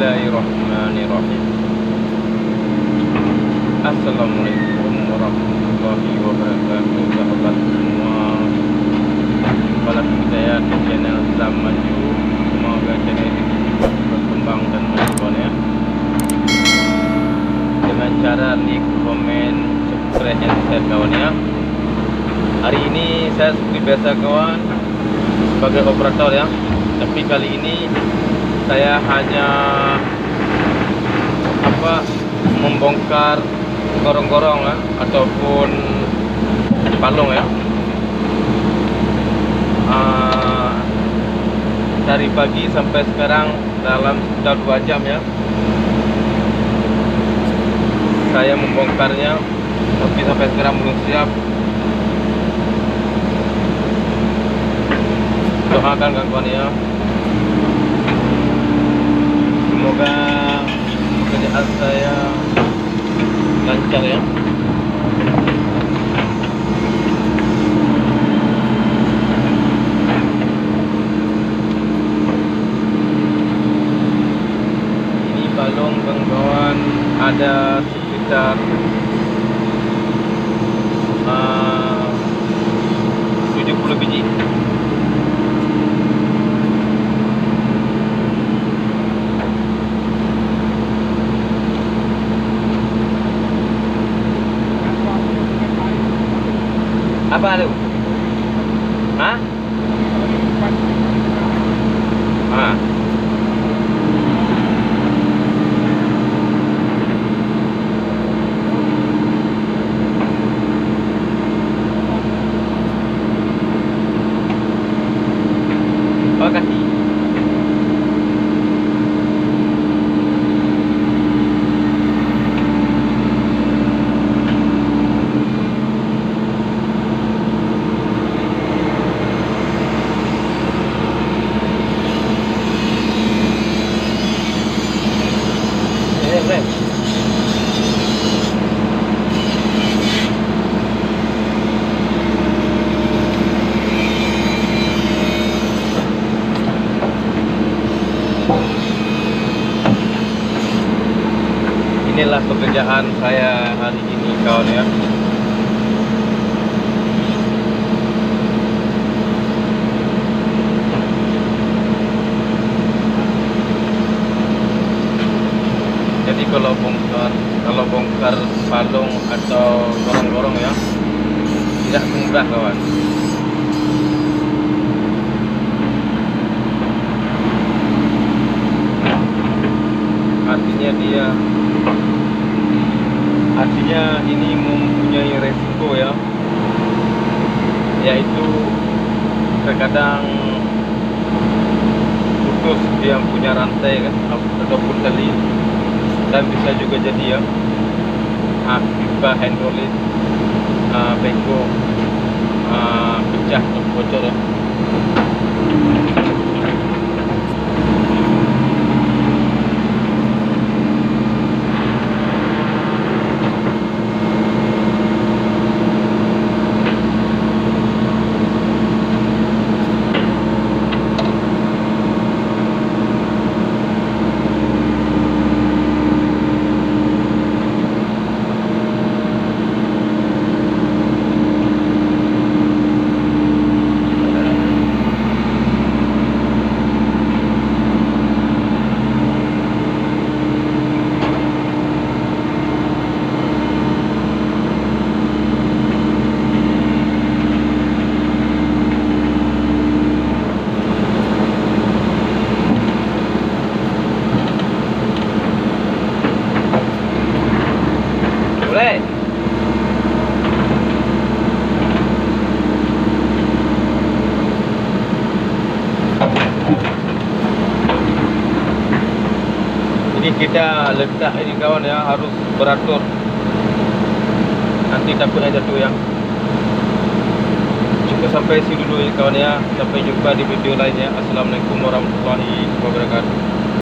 Bismillahirrahmanirrahim. Assalamualaikum warahmatullahi wabarakatuh, sahabat semua. Jumpa lagi saya di channel Islam Maju. Semoga channel ini cepat berkembang dan maju ya, dengan cara like, komen, subscribe, dan share kawan ya. Hari ini saya seperti biasa kawan, sebagai operator ya. Tapi kali ini saya hanya membongkar gorong-gorong ya, ataupun palung ya. Dari pagi sampai sekarang dalam sudah 2 jam ya, saya membongkarnya, tapi sampai sekarang belum siap. Doakan kawan ya, semoga pekerjaan saya lancar ya. Ini balong kawan, ada sekitar 70 biji. Apa tu? Hah? Ah. Terima kasih. Inilah pekerjaan saya hari ini kawan ya. Jadi kalau bongkar palung atau gorong-gorong ya, tidak mudah kawan. Artinya ini mempunyai resiko ya, yaitu terkadang putus dia punya rantai kan, ataupun tali, dan bisa juga jadi ya pipa hidrolik bengkok, pecah atau bocor ya. Boleh. Ini kita letak ini kawan ya, harus beratur. Nanti takutnya jatuh ya. Cukup sampai sini dulu ya kawan ya. Sampai jumpa di video lainnya. Assalamualaikum warahmatullahi wabarakatuh.